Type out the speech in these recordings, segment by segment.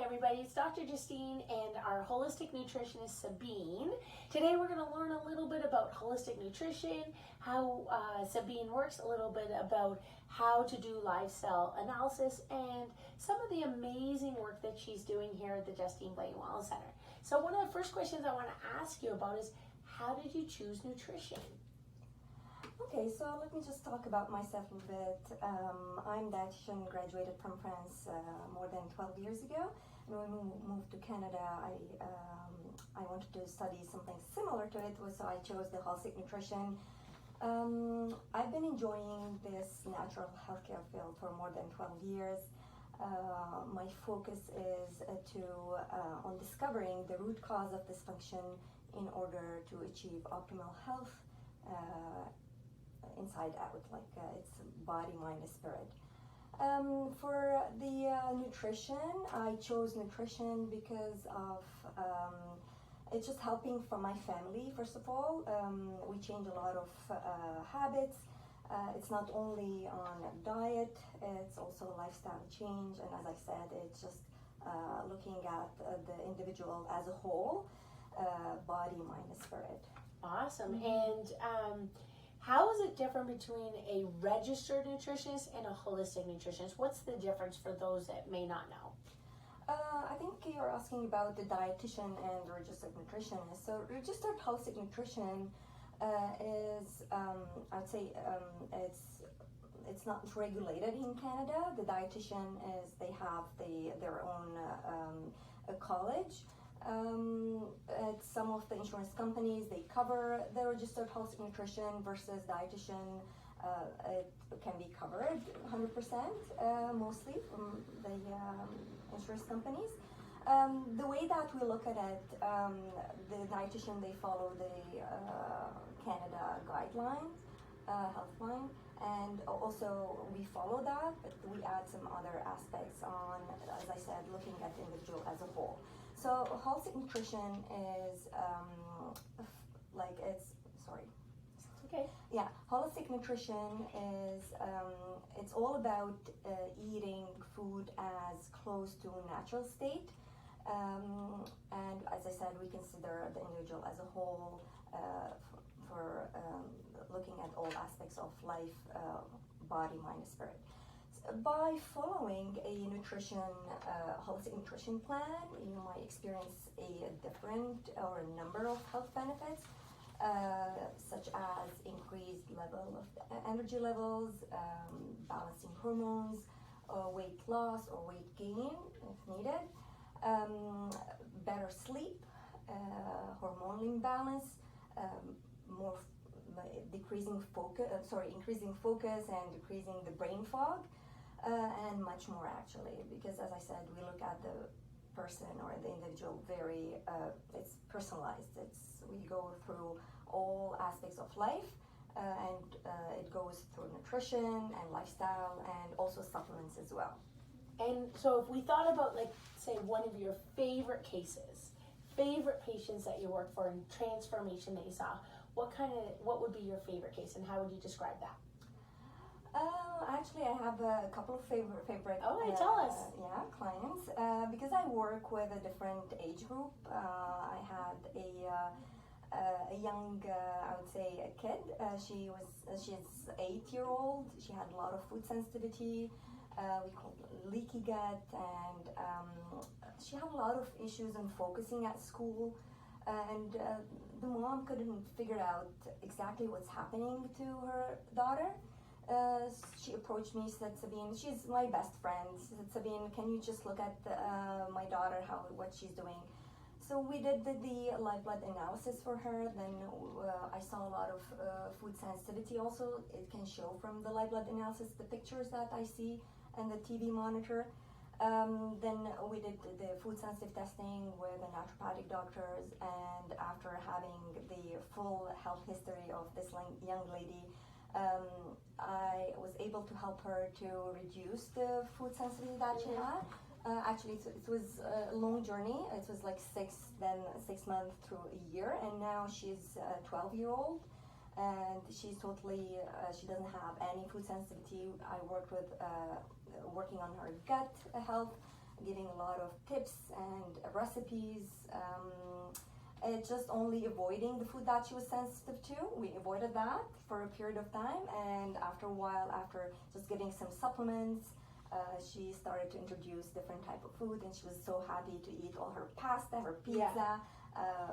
everybody, it's Dr. Justine and our holistic nutritionist Sabine. Today we're going to learn a little bit about holistic nutrition, how Sabine works, a little bit about how to do lifestyle analysis, and some of the amazing work that she's doing here at the Justine Blainey Wellness Center. So one of the first questions I want to ask you about is, how did you choose nutrition? Okay, so let me just talk about myself a little bit. I'm dietitian, graduated from France more than 12 years ago. And when we moved to Canada, I wanted to study something similar to it, so I chose the holistic nutrition. I've been enjoying this natural healthcare field for more than 12 years. My focus is on discovering the root cause of dysfunction in order to achieve optimal health inside out, it's body, mind, and spirit. For the nutrition, I chose nutrition because of it's just helping for my family. First of all, we change a lot of habits. It's not only on diet, it's also a lifestyle change, and as I said, it's just looking at the individual as a whole, body, mind, and spirit. Awesome. And how is it different between a registered nutritionist and a holistic nutritionist? What's the difference for those that may not know? I think you're asking about the dietitian and the registered nutritionist. So registered holistic nutrition is, I'd say, it's not regulated in Canada. The dietitian they have their own college. Some of the insurance companies, they cover the registered holistic nutrition versus dietitian. It can be covered 100% mostly from the insurance companies. The way that we look at it, the dietitian, they follow the Canada guidelines, health line, and also we follow that, but we add some other aspects on, as I said, looking at the individual as a whole. So holistic nutrition is Okay. Yeah, holistic nutrition is it's all about eating food as close to a natural state, and as I said, we consider the individual as a whole for looking at all aspects of life, body, mind, and spirit. By following a holistic nutrition plan, you might experience a different or a number of health benefits, such as increased level of energy levels, balancing hormones, weight loss or weight gain if needed, better sleep, hormonal imbalance, increasing focus and decreasing the brain fog. And much more actually, because as I said, we look at the person or the individual very, it's personalized. We go through all aspects of life, and it goes through nutrition and lifestyle and also supplements as well. And so if we thought about, like, say, one of your favorite cases, favorite patients that you worked for and transformation that you saw, what would be your favorite case and how would you describe that? Actually, I have a couple of favorite tell us. Clients, because I work with a different age group. I had a young, I would say, a kid. She's 8-year-old. She had a lot of food sensitivity. We call it leaky gut, and she had a lot of issues in focusing at school. And the mom couldn't figure out exactly what's happening to her daughter. She approached me, said, Sabine, she's my best friend. She said, Sabine, can you just look at my daughter, what she's doing? So we did the live blood analysis for her. Then I saw a lot of food sensitivity also. It can show from the live blood analysis, the pictures that I see and the TV monitor. Then we did the food sensitive testing with the naturopathic doctors, and after having the full health history of this young lady, I was able to help her to reduce the food sensitivity that she had. Actually, it was a long journey. It was like 6 months through a year, and now she's a 12-year-old, and she's totally, she doesn't have any food sensitivity. I worked with, working on her gut health, giving a lot of tips and recipes. It's just only avoiding the food that she was sensitive to. We avoided that for a period of time, and after a while, after just giving some supplements, she started to introduce different type of food, and she was so happy to eat all her pasta, her pizza,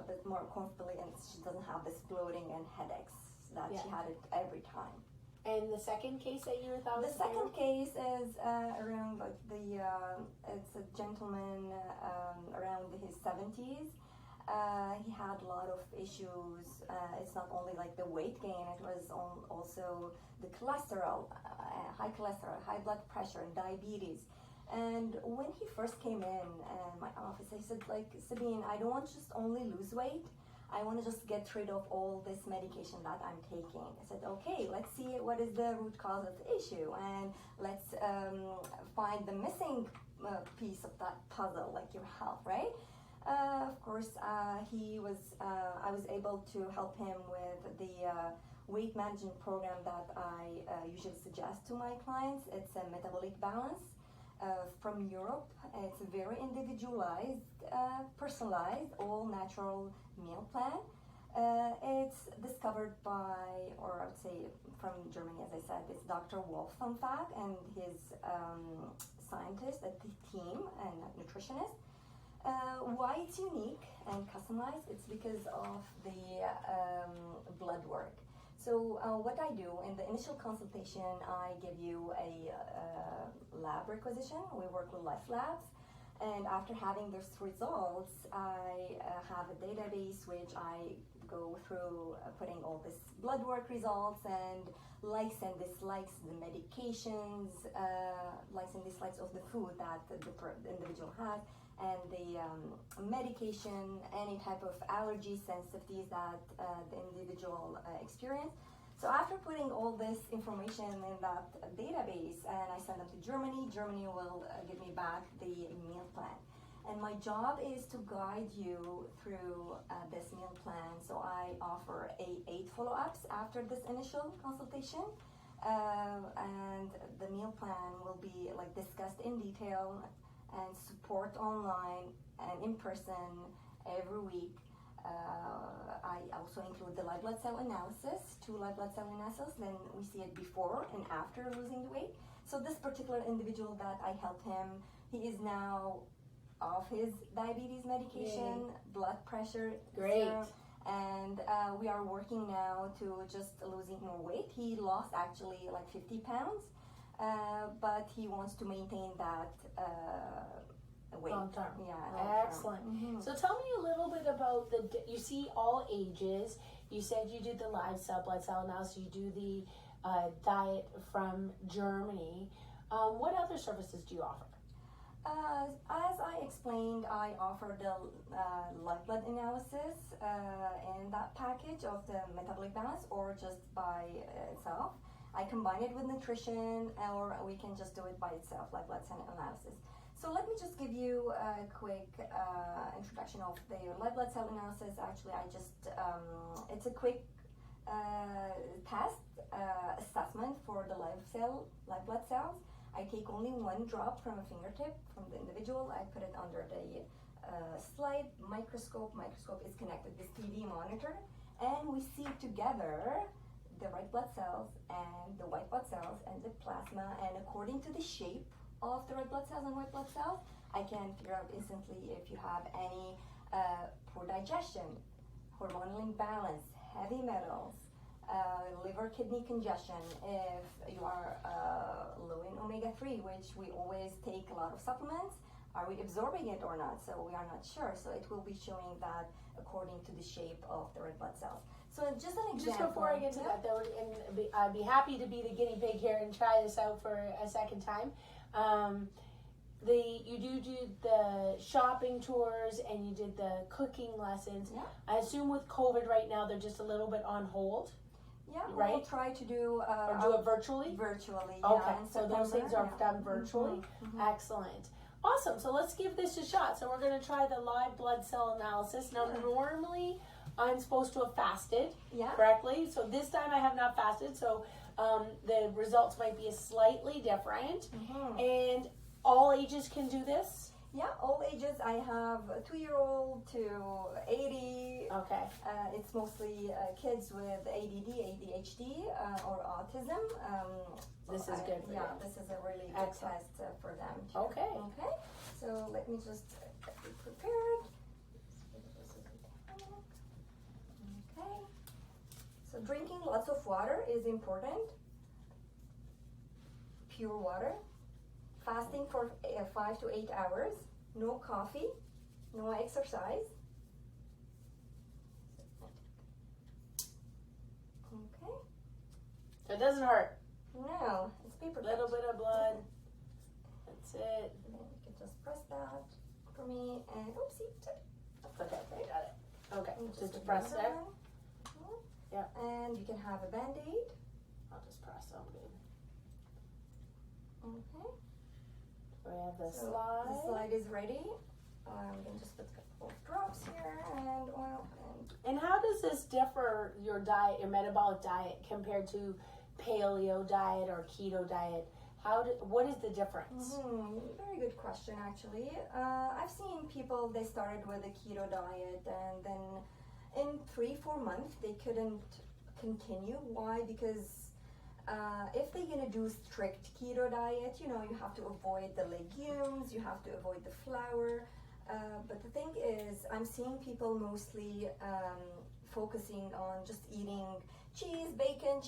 but more comfortably, and she doesn't have this bloating and headaches that she had it every time. And the second case that you thought was the second case is around like it's a gentleman around his 70s. He had a lot of issues. It's not only like the weight gain, it was also the cholesterol, high cholesterol, high blood pressure, and diabetes. And when he first came in my office, I said, like, Sabine, I don't want to just only lose weight. I want to just get rid of all this medication that I'm taking. I said, okay, let's see what is the root cause of the issue, and let's find the missing piece of that puzzle, like your health, right? Of course, I was able to help him with the weight management program that I usually suggest to my clients. It's a metabolic balance from Europe. It's a very individualized, personalized, all natural meal plan. It's discovered by, or I would say from Germany, as I said, it's Dr. Wolfgang and his scientist at the team and nutritionist. Why it's unique and customized? It's because of the blood work. So what I do in the initial consultation, I give you a lab requisition. We work with Life Labs, and after having those results, I have a database which I go through, putting all this blood work results and likes and dislikes, the medications, likes and dislikes of the food that the individual has, and the medication, any type of allergy sensitivities that the individual experience. So after putting all this information in that database, and I send them to Germany, Germany will give me back the meal plan. And my job is to guide you through this meal plan. So I offer 8 follow-ups after this initial consultation. And the meal plan will be like discussed in detail and support online and in person every week. I also include the live blood cell analysis, 2 live blood cell analysis, then we see it before and after losing the weight. So this particular individual that I helped him, he is now off his diabetes medication, blood pressure, zero, and we are working now to just losing more weight. He lost actually like 50 pounds, but he wants to maintain that weight. Long term. Yeah. Excellent. Mm-hmm. So tell me a little bit about you see all ages. You said you did the live blood cell analysis. You do the diet from Germany. What other services do you offer? As I explained, I offer the live blood analysis in that package of the metabolic balance, or just by itself. I combine it with nutrition, or we can just do it by itself, live blood cell analysis. So let me just give you a quick introduction of the live blood cell analysis. Actually, it's a quick test assessment for the live blood cells. I take only 1 drop from a fingertip from the individual. I put it under the slide microscope. Microscope is connected to this TV monitor, and we see together the red blood cells and the white blood cells and the plasma. And according to the shape of the red blood cells and white blood cells, I can figure out instantly if you have any poor digestion, hormonal imbalance, heavy metals, liver kidney congestion, if you are low in omega-3, which we always take a lot of supplements, are we absorbing it or not? So we are not sure. So it will be showing that according to the shape of the red blood cells. So just an example. Just before I get to that, though, and I'd be happy to be the guinea pig here and try this out for a second time. You do the shopping tours and you did the cooking lessons. Yeah. I assume with COVID right now they're just a little bit on hold. Yeah, right? We'll try to do or do it virtually. Virtually. Okay, Yeah, so those things are done virtually. Mm-hmm. Excellent. Awesome. So let's give this a shot. So we're going to try the live blood cell analysis. Now, normally I'm supposed to have fasted correctly. So this time I have not fasted. So the results might be slightly different. Mm-hmm. And all ages can do this? Yeah, all ages. I have a 2-year-old to 80. Okay. It's mostly kids with ADD, ADHD, or autism. This is good for them. This is a really good Excellent. test for them too. Okay. Okay. So let me just get you prepared. Okay. So drinking lots of water is important. Pure water. Fasting for 5 to 8 hours. No coffee. No exercise. Okay. It doesn't hurt. No, it's paper A little cut. bit of blood. That's it. And then you can just press that for me and oopsie. Okay, I got it. Okay, And just get press another there. one. Yeah. And you can have a band-aid. I'll just press on good. Okay. We have the So slide. the slide is ready. I'm going to just put a couple of drops here and oil And how does this differ your diet, your metabolic diet, compared to paleo diet or keto diet? What is the difference? Very good question, actually. I've seen people, they started with a keto diet and then in 3-4 months they couldn't continue. Why? Because if they're gonna do strict keto diet, you have to avoid the legumes, you have to avoid the flour. But the thing is, I'm seeing people mostly focusing on just eating cheese, bacon.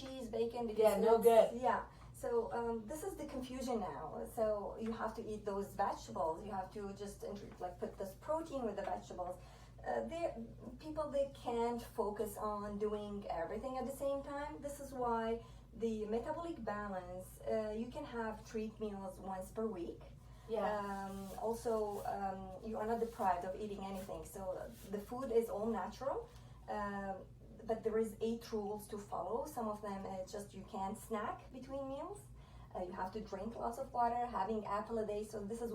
Because Yeah, no good. Yeah. So this is the confusion now. So you have to eat those vegetables. You have to just put this protein with the vegetables. They can't focus on doing everything at the same time. This is why the metabolic balance, you can have treat meals once per week. Yeah. You are not deprived of eating anything. So the food is all natural. But there is 8 rules to follow. Some of them is just you can't snack between meals. You have to drink lots of water, having apple a day. So this is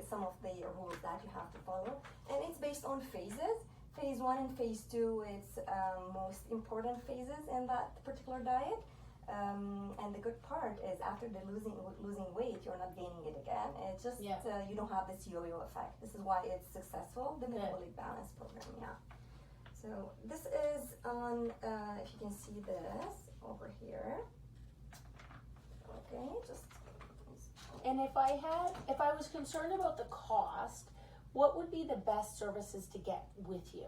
some of the rules that you have to follow. And it's based on phases. Phase 1 and phase 2 is most important phases in that particular diet. And the good part is after the losing weight, you're not gaining it again. It's just you don't have this yo-yo effect. This is why it's successful, the metabolic balance program. Yeah. So this is on, if you can see this over here. Okay, just. And if I was concerned about the cost, what would be the best services to get with you?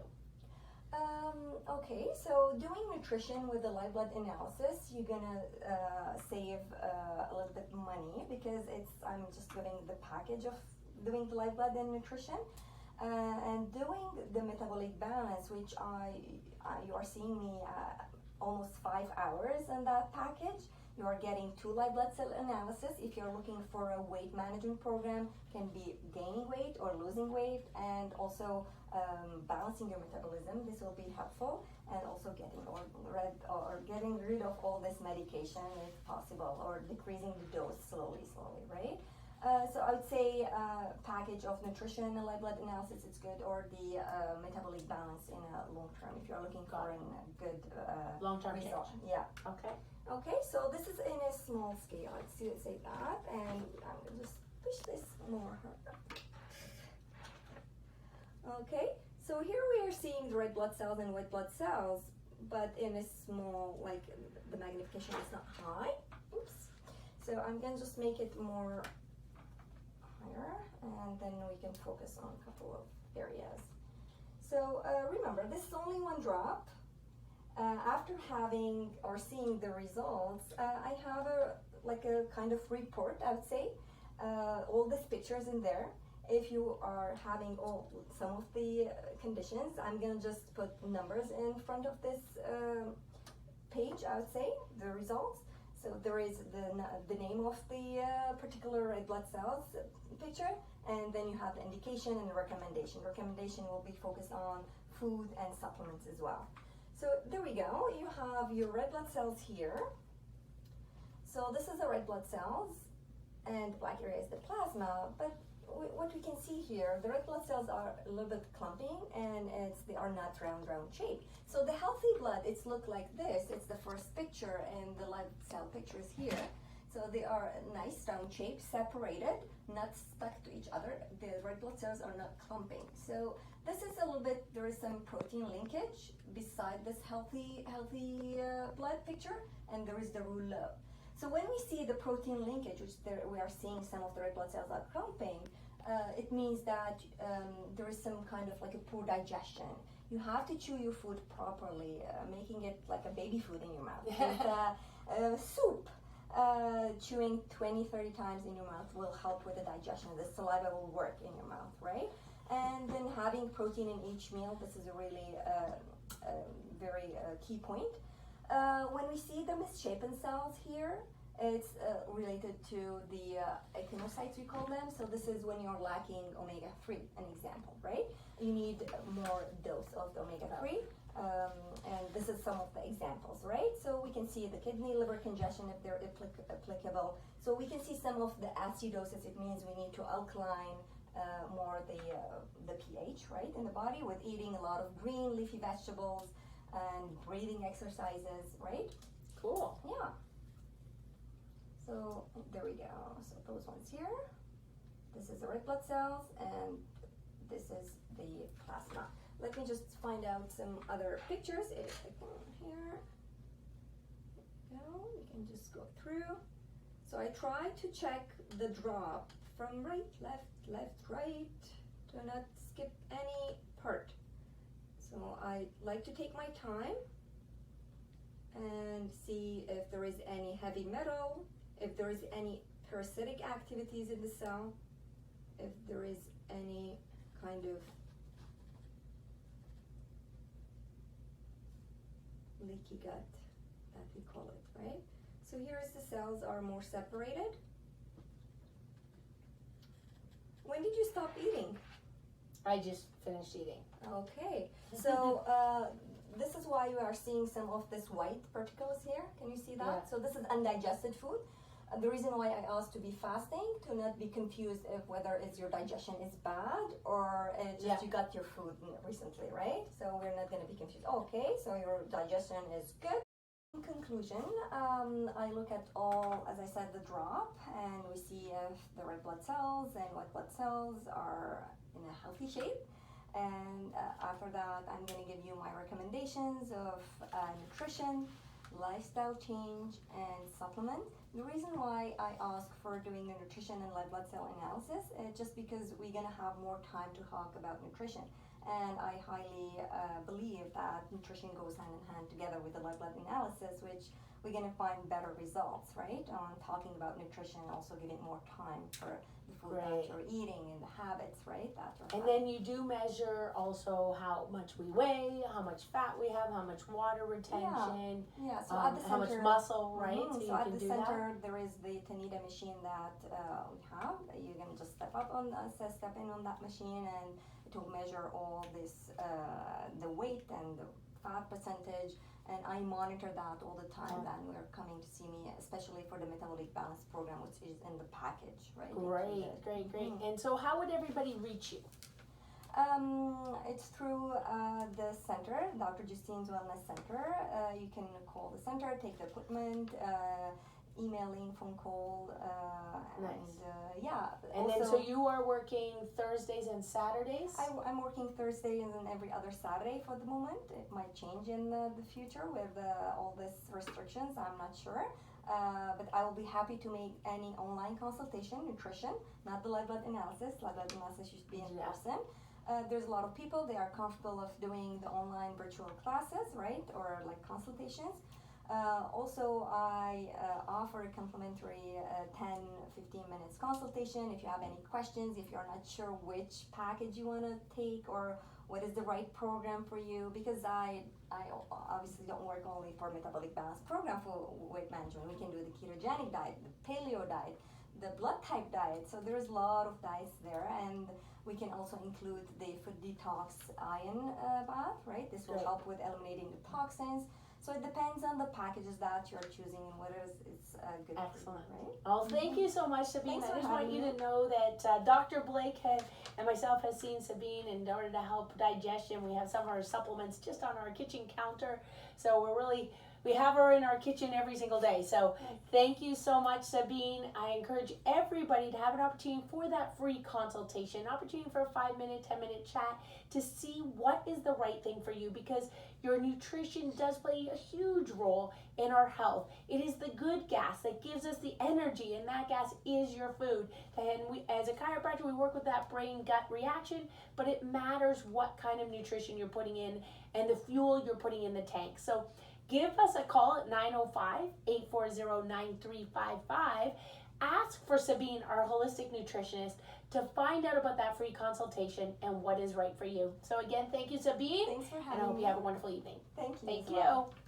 Okay, so doing nutrition with the live blood analysis, you're gonna save a little bit money because I'm just giving the package of doing the live blood and nutrition. And doing the metabolic balance, which you are seeing me almost 5 hours in that package. You are getting 2 live blood cell analysis. If you're looking for a weight management program, can be gaining weight or losing weight, and also balancing your metabolism. This will be helpful, and also getting rid of all this medication if possible, or decreasing the dose slowly, right? So I would say package of nutrition and live blood analysis is good, or the metabolic balance in a long term if you're looking for a good long-term result. change. Yeah. Okay. Okay, so this is in a small scale. Let's say that, and I'm gonna just push this more. Okay, so here we are seeing the red blood cells and white blood cells, but in a small, the magnification is not high. Oops. So I'm gonna just make it more higher, and then we can focus on a couple of areas. So remember, this is only 1 drop. After having or seeing the results, I have a kind of report, I would say, all these pictures in there. If you are having some of the conditions, I'm gonna just put numbers in front of this page, I would say, the results. So there is the name of the particular red blood cells picture, and then you have the indication and the recommendation. Recommendation will be focused on food and supplements as well. So there we go, you have your red blood cells here. So this is the red blood cells, and the black area is the plasma, but what we can see here, the red blood cells are a little bit clumping, and they are not round shape. So the healthy blood, it's look like this. It's the first picture, and the live cell picture is here. So they are nice round shape, separated, not stuck to each other. The red blood cells are not clumping. So this is a little bit, there is some protein linkage beside this healthy blood picture, and there is the rouleau. So when we see the protein linkage, which we are seeing some of the red blood cells are clumping, it means that there is some kind of like a poor digestion. You have to chew your food properly, making it like a baby food in your mouth. With soup, chewing 20-30 times in your mouth will help with the digestion. The saliva will work in your mouth, right? And then having protein in each meal, this is a really very key point. When we see the misshapen cells here, it's related to the echinocytes, we call them. So this is when you're lacking omega-3, an example, right? You need more dose of the omega-3. And this is some of the examples, right? So we can see the kidney, liver congestion if they're applicable. So we can see some of the acidosis. It means we need to alkaline more the pH, right, in the body with eating a lot of green leafy vegetables and breathing exercises, right? Cool. Yeah. So there we go. So those ones here. This is the red blood cells, and this is the plasma. Let me just find out some other pictures. If I can here. There we go. We can just go through. So I try to check the drop from right, left, right, to not skip any part. So I like to take my time and see if there is any heavy metal, if there is any parasitic activities in the cell, if there is any kind of leaky gut, that we call it, right? So here is the cells are more separated. When did you stop eating? I just finished eating. Okay, so this is why you are seeing some of this white particles here. Can you see that? Yeah. So this is undigested food. The reason why I asked to be fasting, to not be confused if whether it's your digestion is bad or it's just you got your food recently, right? So we're not going to be confused. Okay, so your digestion is good. In conclusion, I look at all, as I said, the drop, and we see if the red blood cells and white blood cells are in a healthy shape. And after that, I'm going to give you my recommendations of nutrition, lifestyle change, and supplement. The reason why I ask for doing the nutrition and red blood cell analysis is just because we're going to have more time to talk about nutrition. And I highly believe that nutrition goes hand in hand together with the red blood analysis, which we're going to find better results, right? On talking about nutrition and also giving more time for the food that you're eating and the habits, right? That and then you do measure also how much we weigh, how much fat we have, how much water retention, so at the center, how much muscle, right? So you at can the do center, there is the Tanita machine that we have. You're going to just step in on that machine, and it will measure all this, the weight and the fat percentage, and I monitor that all the time. Then we're coming to see me, especially for the metabolic balance program, which is in the package, right? Great. And so how would everybody reach you? It's through the center, Dr. Justine's Wellness Center. You can call the center, take the appointment, emailing, phone call, And also, then so you are working Thursdays and Saturdays? I'm working Thursday and then every other Saturday for the moment. It might change in the future with all these restrictions, I'm not sure. But I will be happy to make any online consultation, nutrition, not the red blood analysis. Red blood analysis should be in person. There's a lot of people, they are comfortable of doing the online virtual classes, right? Or like consultations. Also, I offer a complimentary 10-15 minutes consultation if you have any questions, if you're not sure which package you want to take or what is the right program for you, because I obviously don't work only for metabolic balance program for weight management. We can do the ketogenic diet, the paleo diet, the blood type diet. So there's a lot of diets there, and we can also include the food detox iron bath, right? This will help with eliminating the toxins. So it depends on the packages that you're choosing and whether it's good. Excellent. For you, right? Well, thank you so much, Sabine. Thanks I for just want having you me. to know that Dr. Blake and myself has seen Sabine in order to help digestion. We have some of our supplements just on our kitchen counter. So we're really we have her in our kitchen every single day. So thank you so much, Sabine. I encourage everybody to have an opportunity for that free consultation, an opportunity for a 5-minute, 10-minute chat to see what is the right thing for you, because your nutrition does play a huge role in our health. It is the good gas that gives us the energy, and that gas is your food. And we, as a chiropractor, we work with that brain-gut reaction, but it matters what kind of nutrition you're putting in and the fuel you're putting in the tank. So give us a call at 905-840-9355. Ask for Sabine, our holistic nutritionist, to find out about that free consultation and what is right for you. So again, thank you, Sabine. Thanks for having me. And I hope you have a wonderful evening. Thank you. Thank as well. you.